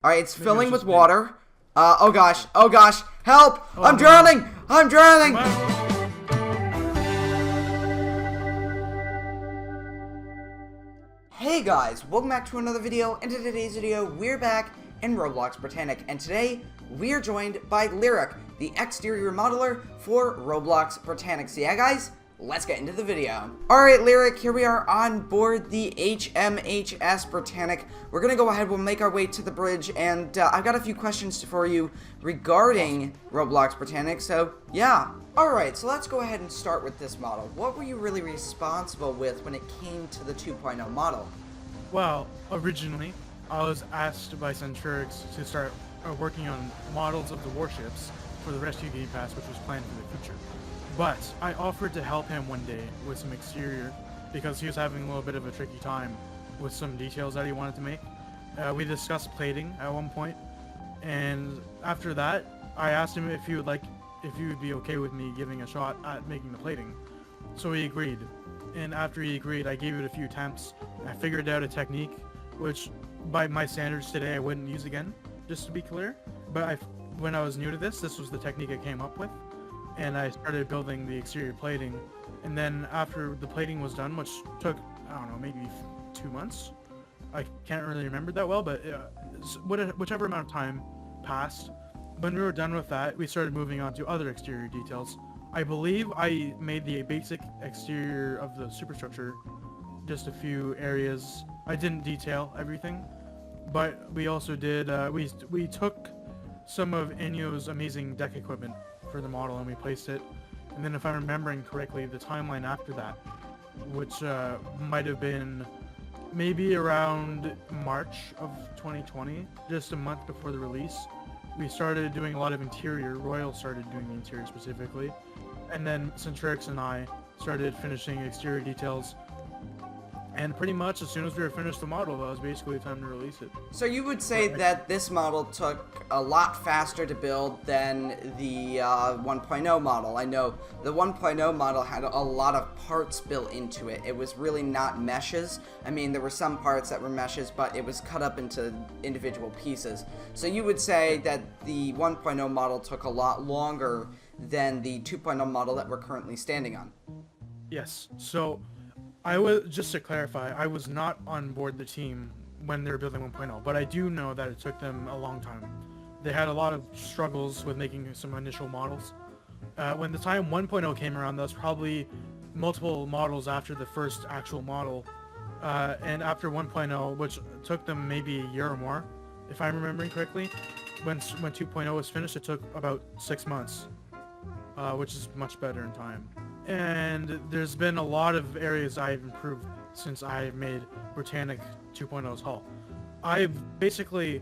Alright, it's filling with water. Oh gosh, help! I'm drowning! I'm drowning! Hey guys, welcome back to another video, and in today's video, we're back in Roblox Britannic, and today, we're joined by Lyric, the exterior modeler for Roblox Britannic. So yeah guys, let's get into the video. Alright Lyric, here we are on board the HMHS Britannic. We're gonna go ahead, we'll make our way to the bridge, and I've got a few questions for you regarding Roblox Britannic, so yeah. Alright, so let's go ahead and start with this model. What were you really responsible with when it came to the 2.0 model? Well, originally, I was asked by Centurix to start working on models of the warships for the Rescue Game Pass, which was planned for the future. But I offered to help him one day with some exterior because he was having a little bit of a tricky time with some details that he wanted to make. We discussed plating at one point, and after that, I asked him if he would be okay with me giving a shot at making the plating. So he agreed, and after he agreed, I gave it a few attempts. I figured out a technique, which by my standards today I wouldn't use again, just to be clear. But when I was new to this was the technique I came up with. And I started building the exterior plating, and then after the plating was done, which took, I don't know, maybe 2 months, I can't really remember that well, but whichever amount of time passed, when we were done with that, we started moving on to other exterior details. I believe I made the basic exterior of the superstructure, just a few areas. I didn't detail everything, but we also did, we took some of Enyo's amazing deck equipment for the model and we placed it, and then if I'm remembering correctly, the timeline after that, which might have been maybe around March of 2020, just a month before the release, we started doing a lot of interior. Royal started doing the interior specifically, and then Centurix and I started finishing exterior details. And pretty much as soon as we were finished the model, that was basically time to release it. So you would say that this model took a lot faster to build than the 1.0 model. I know the 1.0 model had a lot of parts built into it. It was really not meshes. I mean, there were some parts that were meshes, but it was cut up into individual pieces. So you would say that the 1.0 model took a lot longer than the 2.0 model that we're currently standing on. Yes. So I was, just to clarify, I was not on board the team when they were building 1.0, but I do know that it took them a long time. They had a lot of struggles with making some initial models. When the time 1.0 came around, that was probably multiple models after the first actual model. And after 1.0, which took them maybe a year or more, if I'm remembering correctly, when 2.0 was finished, it took about 6 months, which is much better in time. And there's been a lot of areas I've improved since I made Britannic 2.0's hull. I've basically,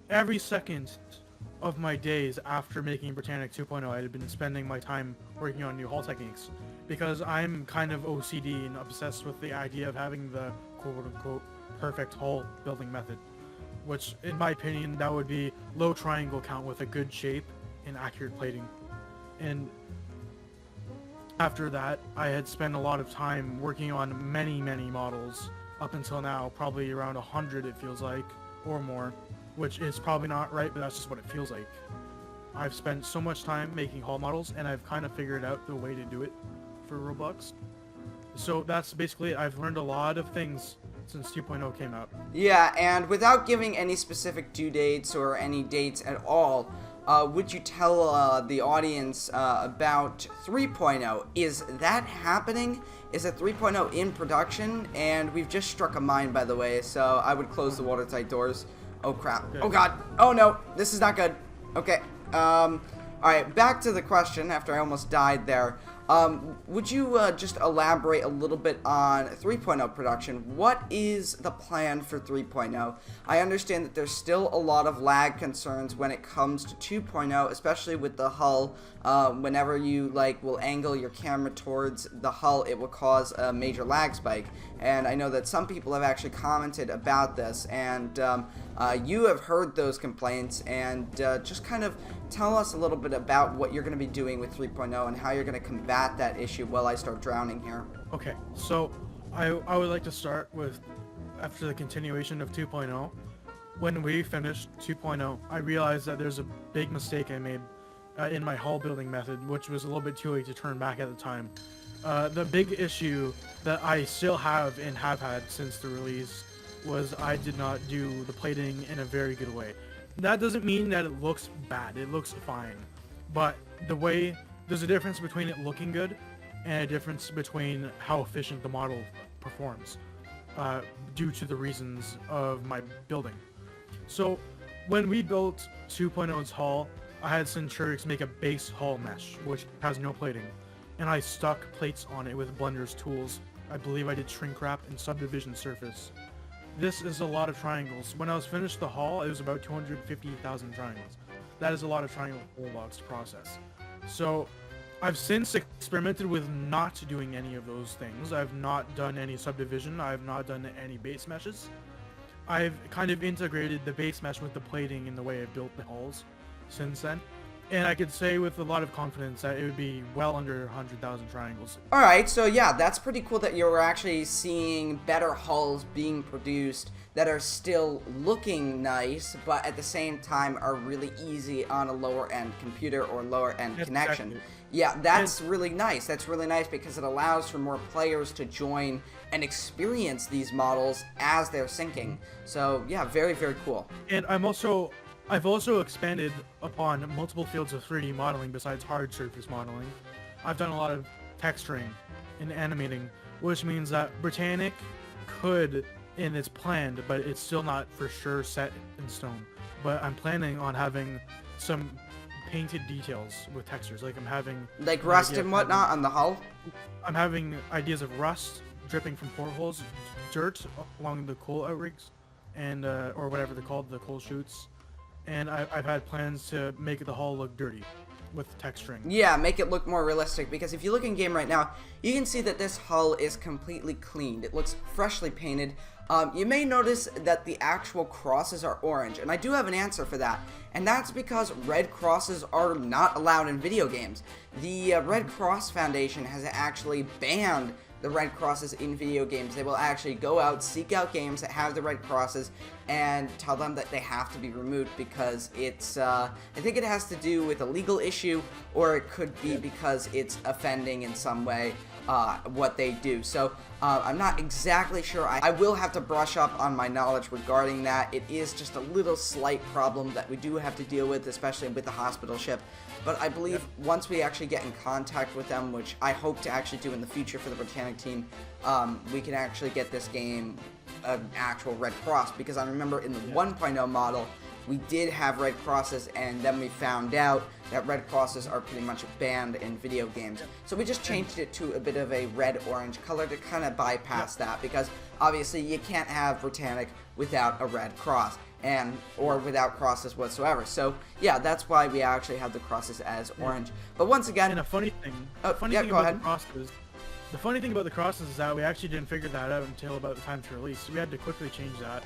every second of my days after making Britannic 2.0, I've been spending my time working on new hull techniques, because I'm kind of OCD and obsessed with the idea of having the quote-unquote perfect hull building method, which in my opinion, that would be low triangle count with a good shape and accurate plating. And after that, I had spent a lot of time working on many models up until now, probably around 100 it feels like, or more, which is probably not right, but that's just what it feels like. I've spent so much time making hull models, and I've kind of figured out the way to do it for Roblox. So that's basically, I've learned a lot of things since 2.0 came out. Yeah, and without giving any specific due dates or any dates at all, would you tell the audience about 3.0? Is that happening? Is it 3.0 in production? And we've just struck a mine, by the way, so I would close the watertight doors. Oh crap. Okay. Oh god. Oh no, this is not good. Okay. Alright, back to the question after I almost died there. Would you just elaborate a little bit on 3.0 production? What is the plan for 3.0? I understand that there's still a lot of lag concerns when it comes to 2.0, especially with the hull. Whenever you will angle your camera towards the hull, it will cause a major lag spike. And I know that some people have actually commented about this, and you have heard those complaints, and just kind of tell us a little bit about what you're going to be doing with 3.0 and how you're going to combat that issue while I start drowning here. Okay, so I would like to start with, after the continuation of 2.0, when we finished 2.0, I realized that there's a big mistake I made in my hull building method, which was a little bit too late to turn back at the time. The big issue that I still have and have had since the release was I did not do the plating in a very good way. That doesn't mean that it looks bad, it looks fine. But there's a difference between it looking good and a difference between how efficient the model performs due to the reasons of my building. So when we built 2.0's hull, I had Centurix make a base hull mesh, which has no plating, and I stuck plates on it with Blender's tools. I believe I did shrink wrap and subdivision surface. This is a lot of triangles. When I was finished the hull, it was about 250,000 triangles. That is a lot of triangle hull logs to process. So I've since experimented with not doing any of those things. I've not done any subdivision. I've not done any base meshes. I've kind of integrated the base mesh with the plating in the way I've built the hulls since then. And I could say with a lot of confidence that it would be well under 100,000 triangles. Alright, so yeah, that's pretty cool that you're actually seeing better hulls being produced that are still looking nice, but at the same time are really easy on a lower end computer or lower end connection. Exactly. Yeah, that's really nice. That's really nice because it allows for more players to join and experience these models as they're syncing. So yeah, very, very cool. And I've also expanded upon multiple fields of 3D modeling besides hard surface modeling. I've done a lot of texturing and animating, which means that Britannic could, and it's planned, but it's still not for sure set in stone. But I'm planning on having some painted details with textures, like I'm having... Like rust and whatnot on the hull? I'm having ideas of rust dripping from portholes, dirt along the coal outrigs, and or whatever they're called, the coal chutes. And I've had plans to make the hull look dirty with texturing. Yeah, make it look more realistic, because if you look in game right now, you can see that this hull is completely cleaned. It looks freshly painted. You may notice that the actual crosses are orange, and I do have an answer for that, and that's because red crosses are not allowed in video games. The Red Cross Foundation has actually banned the red crosses in video games. They will actually go out, seek out games that have the red crosses, and tell them that they have to be removed because it's, I think it has to do with a legal issue, or it could be because it's offending in some way what they do. So I'm not exactly sure. I will have to brush up on my knowledge regarding that. It is just a little slight problem that we do have to deal with, especially with the hospital ship. But I believe once we actually get in contact with them, which I hope to actually do in the future for the Britannic team, we can actually get this game an actual red cross. Because I remember in the 1.0 model, we did have red crosses, and then we found out that red crosses are pretty much banned in video games. So we just changed it to a bit of a red-orange color to kind of bypass that, because obviously you can't have Britannic without a red cross, or without crosses whatsoever. So yeah, that's why we actually have the crosses as orange. But once again, and a funny thing, the funny thing about the crosses is that we actually didn't figure that out until about the time to release. We had to quickly change that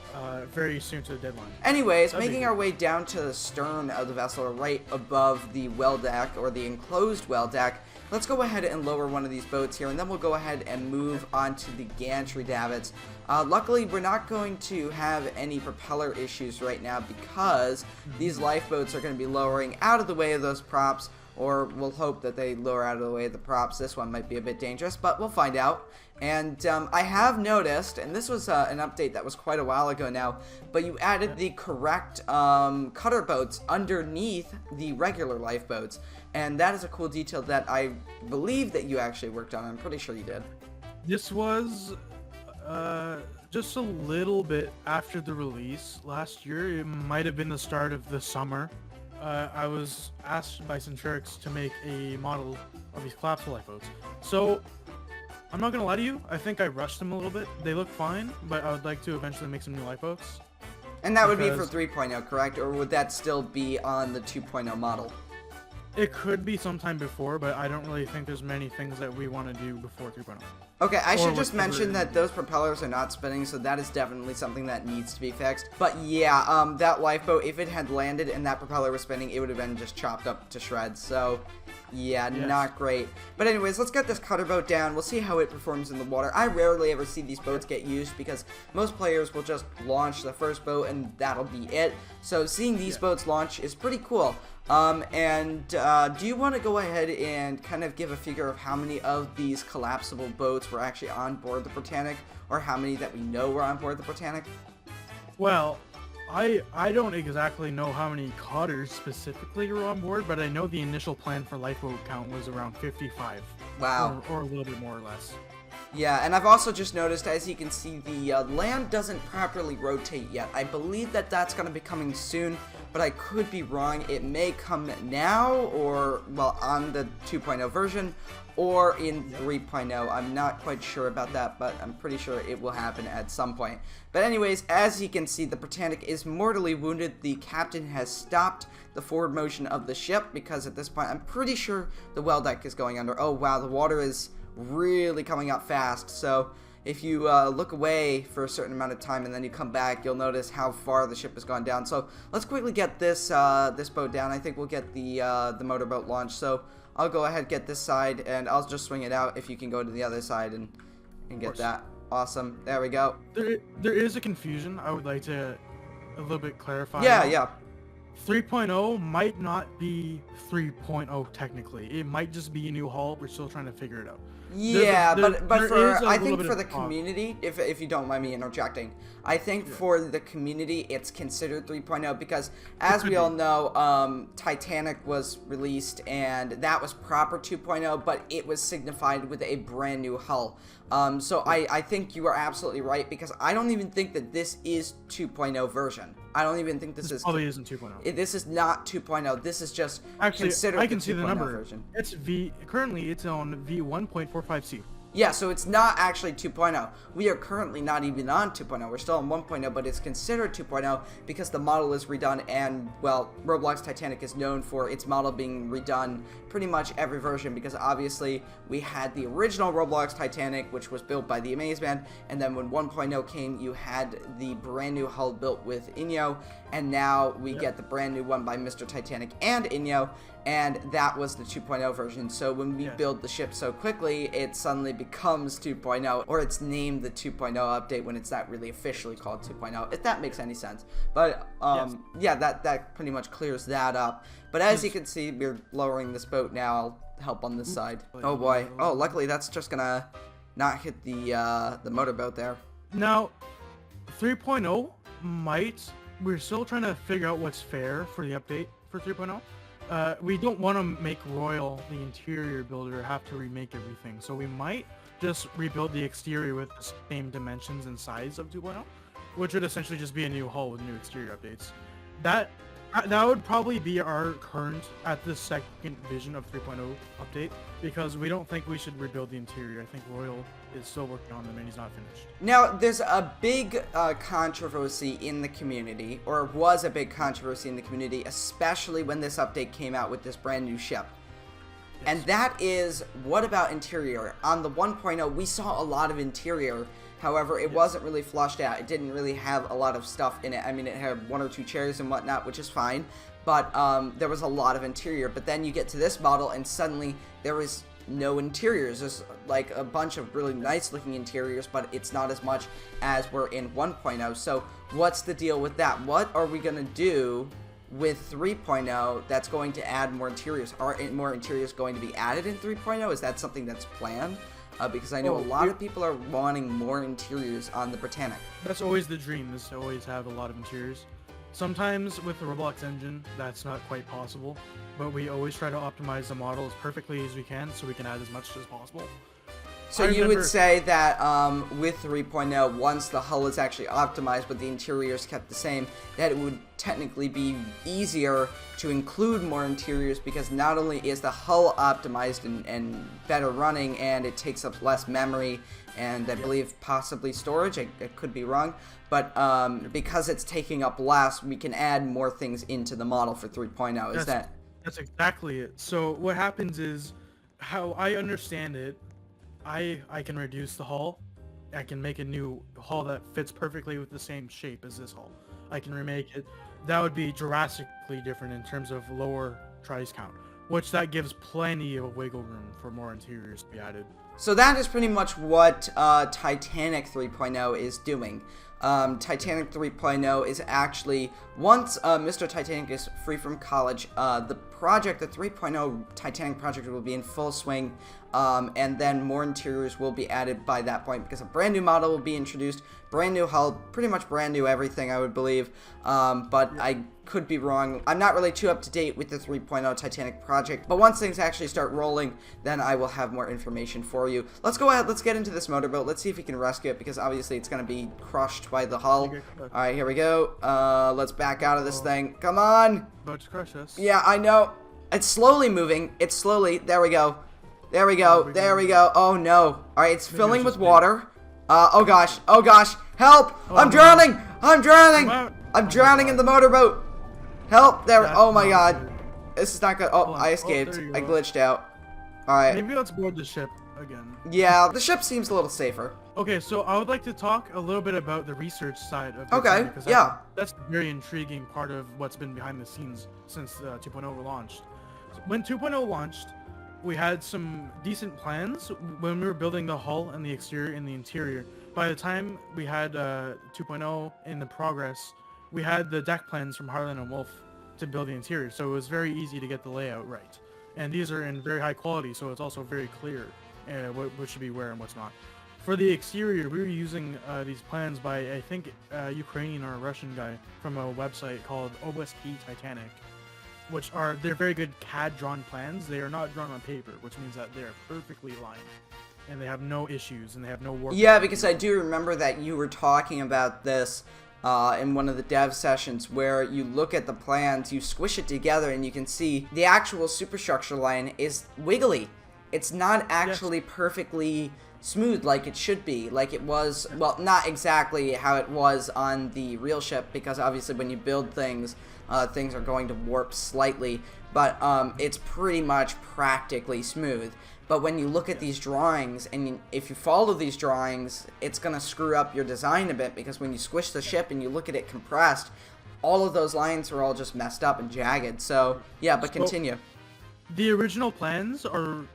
very soon to the deadline. Anyways, making our way down to the stern of the vessel, right above the well deck, or the enclosed well deck, let's go ahead and lower one of these boats here, and then we'll go ahead and move on to the gantry davits. Luckily, we're not going to have any propeller issues right now because these lifeboats are going to be lowering out of the way of those props, or we'll hope that they lower out of the way of the props. This one might be a bit dangerous, but we'll find out. And I have noticed, and this was an update that was quite a while ago now, but you added the correct cutter boats underneath the regular lifeboats, and that is a cool detail that I believe that you actually worked on. I'm pretty sure you did. This was just a little bit after the release last year. It might have been the start of the summer. I was asked by Centurix to make a model of these collapsible lifeboats. So, I'm not gonna lie to you, I think I rushed them a little bit. They look fine, but I would like to eventually make some new lifeboats. And that would be for 3.0, correct? Or would that still be on the 2.0 model? It could be sometime before, but I don't really think there's many things that we want to do before 3.0. Okay, I should just mention that those propellers are not spinning, so that is definitely something that needs to be fixed. But yeah, that lifeboat, if it had landed and that propeller was spinning, it would have been just chopped up to shreds. So Yeah, Yes. not great. But anyways, let's get this cutter boat down. We'll see how it performs in the water. I rarely ever see these boats get used because most players will just launch the first boat and that'll be it. So seeing these boats launch is pretty cool. Do you want to go ahead and kind of give a figure of how many of these collapsible boats were actually on board the Britannic, or how many that we know were on board the Britannic? Well, I don't exactly know how many cutters specifically were on board, but I know the initial plan for lifeboat count was around 55. Wow. Or a little bit more or less. Yeah, and I've also just noticed, as you can see, the land doesn't properly rotate yet. I believe that that's going to be coming soon, but I could be wrong. It may come now, or, well, on the 2.0 version, or in 3.0. I'm not quite sure about that, but I'm pretty sure it will happen at some point. But anyways, as you can see, the Britannic is mortally wounded. The captain has stopped the forward motion of the ship, because at this point, I'm pretty sure the well deck is going under. Oh, wow, the water is really coming up fast. So if you look away for a certain amount of time and then you come back, you'll notice how far the ship has gone down. So let's quickly get this this boat down. I think we'll get the motorboat launched. So I'll go ahead, get this side, and I'll just swing it out if you can go to the other side and get that. Awesome. There we go. There is a confusion I would like to a little bit clarify. Yeah. 3.0 might not be 3.0 technically. It might just be a new hull. We're still trying to figure it out. Yeah, but for I think bit for of the community, if you don't mind me interjecting, I think for the community it's considered 3.0 because, as we all know, Titanic was released and that was proper 2.0, but it was signified with a brand new hull. So I think you are absolutely right, because I don't even think that this is 2.0 version. I don't even think this probably isn't 2.0. This is not 2.0. This is just actually considered I can see the 2.0 number. version. It's currently it's on V1.45C. Yeah, so it's not actually 2.0. We are currently not even on 2.0. We're still on 1.0, but it's considered 2.0 because the model is redone, and, well, Roblox Titanic is known for its model being redone pretty much every version, because obviously we had the original Roblox Titanic, which was built by the Amazeman, and then when 1.0 came, you had the brand new hull built with Inyo, and now we get the brand new one by Mr. Titanic and Inyo, and that was the 2.0 version. So when we build the ship so quickly, it suddenly becomes 2.0, or it's named the 2.0 update when it's not really officially called 2.0, if that makes any sense. But yeah, that pretty much clears that up. But as you can see, we're lowering this boat now. I'll help on this side. Oh boy. Oh, luckily that's just gonna not hit the motorboat there. Now, 3.0 we're still trying to figure out what's fair for the update for 3.0. We don't want to make Royal, the interior builder, have to remake everything. So we might just rebuild the exterior with the same dimensions and size of 2.0, which would essentially just be a new hull with new exterior updates. That would probably be our current, at the second vision of 3.0 update, because we don't think we should rebuild the interior. I think Royal is still working on them and he's not finished. Now, there's a big controversy in the community, or was a big controversy in the community, especially when this update came out with this brand new ship. Yes. And that is, what about interior? On the 1.0, we saw a lot of interior. However, it wasn't really flushed out. It didn't really have a lot of stuff in it. I mean, it had 1 or 2 chairs and whatnot, which is fine. But there was a lot of interior. But then you get to this model, and suddenly there is no interiors. There's like a bunch of really nice looking interiors, but it's not as much as we're in 1.0. So what's the deal with that? What are we going to do with 3.0 that's going to add more interiors? Are more interiors going to be added in 3.0? Is that something that's planned? Because I know a lot of people are wanting more interiors on the Britannic. That's always the dream, is to always have a lot of interiors. Sometimes with the Roblox engine, that's not quite possible, but we always try to optimize the model as perfectly as we can so we can add as much as possible. So you would say that with 3.0, once the hull is actually optimized but the interiors kept the same, that it would technically be easier to include more interiors, because not only is the hull optimized and better running, and it takes up less memory and I believe possibly storage, I could be wrong, but because it's taking up less, we can add more things into the model for 3.0. That's exactly it. So what happens is, how I understand it, I can reduce the hull. I can make a new hull that fits perfectly with the same shape as this hull. I can remake it. That would be drastically different in terms of lower tries count. which that gives plenty of wiggle room for more interiors to be added. So that is pretty much what Titanic 3.0 is doing. Titanic 3.0 is actually, once Mr. Titanic is free from college, the 3.0 Titanic project will be in full swing, and then more interiors will be added by that point because a brand new model will be introduced, brand new hull, pretty much brand new everything, I would believe, but I could be wrong. I'm not really too up to date with the 3.0 Titanic project, but once things actually start rolling, then I will have more information for you. Let's go ahead, let's get into this motorboat, let's see if we can rescue it, because obviously it's going to be crushed by the hull. Alright, here we go. Let's back out of this thing. Come on! About to crush us. Yeah, I know. It's slowly moving. It's slowly. There we go. There we go. There we go. Oh no. Alright, it's filling with water. Oh gosh. Oh gosh. Help! I'm drowning! I'm drowning! I'm drowning in the motorboat! Help! There. Oh my god. This is not good. Oh, I escaped. I glitched out. Alright. Maybe let's board the ship again. Yeah, the ship seems a little safer. Okay, so I would like to talk a little bit about the research side of okay, because yeah. That's a very intriguing part of what's been behind the scenes since 2.0 launched. When 2.0 launched, we had some decent plans when we were building the hull and the exterior and the interior. By the time we had 2.0 in the progress, we had the deck plans from Harlan and Wolf to build the interior, so it was very easy to get the layout right. And these are in very high quality, so it's also very clear what should be where and what's not. For the exterior, we were using these plans by, I think, a Ukrainian or a Russian guy from a website called OSP Titanic, they're very good CAD drawn plans. They are not drawn on paper, which means that they're perfectly aligned, and they have no issues, and they have no warp. Yeah, because I do remember that you were talking about this in one of the dev sessions, where you look at the plans, you squish it together, and you can see the actual superstructure line is wiggly. It's not actually perfectly smooth like it should be, like it was, well, not exactly how it was on the real ship, because obviously when you build things, things are going to warp slightly, but it's pretty much practically smooth. But when you look at these drawings, and if you follow these drawings, it's going to screw up your design a bit, because when you squish the ship and you look at it compressed, all of those lines are all just messed up and jagged. So yeah, but continue. The original plans are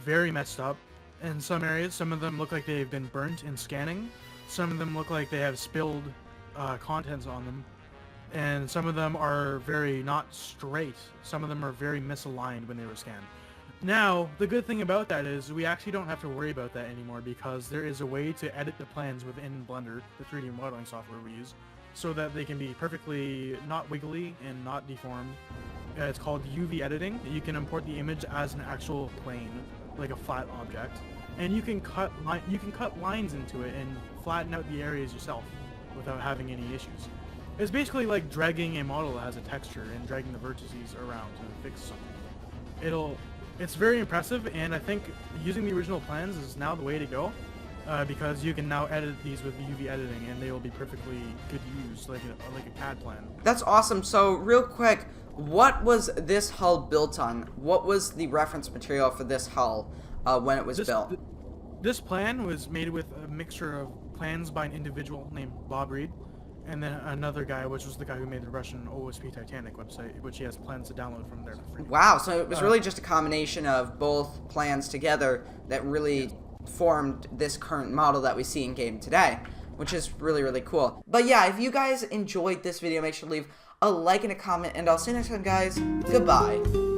very messed up in some areas. Some of them look like they've been burnt in scanning. Some of them look like they have spilled contents on them. And some of them are very not straight. Some of them are very misaligned when they were scanned. Now, the good thing about that is we actually don't have to worry about that anymore, because there is a way to edit the plans within Blender, the 3D modeling software we use, so that they can be perfectly not wiggly and not deformed. It's called UV editing. You can import the image as an actual plane, like a flat object, and you can cut lines into it and flatten out the areas yourself without having any issues. It's basically like dragging a model that has a texture and dragging the vertices around to fix something. It's very impressive, and I think using the original plans is now the way to go, because you can now edit these with UV editing, and they will be perfectly good to use, like a CAD plan. That's awesome. So real quick, what was this hull built on? What was the reference material for this hull when it was built? This plan was made with a mixture of plans by an individual named Bob Reed, and then another guy, which was the guy who made the Russian OSP Titanic website, which he has plans to download from there for free. Wow, so it was really just a combination of both plans together that really formed this current model that we see in game today, which is really, really cool. But yeah, if you guys enjoyed this video, make sure to leave a like and a comment, and I'll see you next time, guys. Goodbye.